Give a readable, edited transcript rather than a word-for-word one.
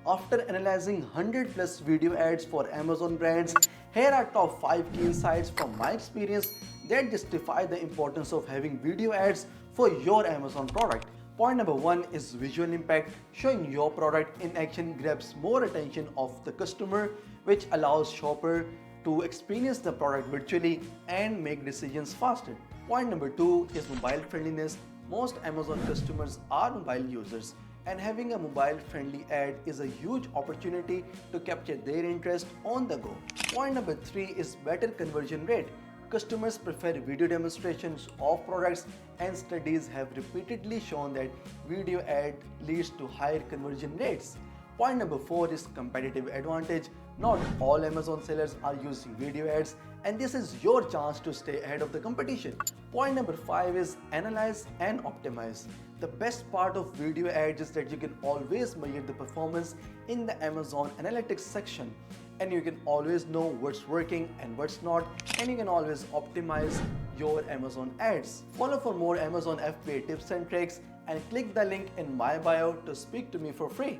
After analyzing 100 plus video ads for Amazon brands, here are top 5 key insights from my experience that justify the importance of having video ads for your Amazon product. Point number 1 is visual impact. Showing your product in action grabs more attention of the customer, which allows shopper to experience the product virtually and make decisions faster. Point number 2 is mobile friendliness. Most Amazon customers are mobile users, and having a mobile friendly ad is a huge opportunity to capture their interest on the go. Point number 3 is better conversion rate. Customers prefer video demonstrations of products, and studies have repeatedly shown that video ad leads to higher conversion rates. Point number 4 is competitive advantage. Not all Amazon sellers are using video ads, and this is your chance to stay ahead of the competition. Point number 5 is analyze and optimize. The best part of video ads is that you can always measure the performance in the Amazon analytics section, and you can always know what's working and what's not, and you can always optimize your Amazon ads. Follow for more Amazon FBA tips and tricks, and click the link in my bio to speak to me for free.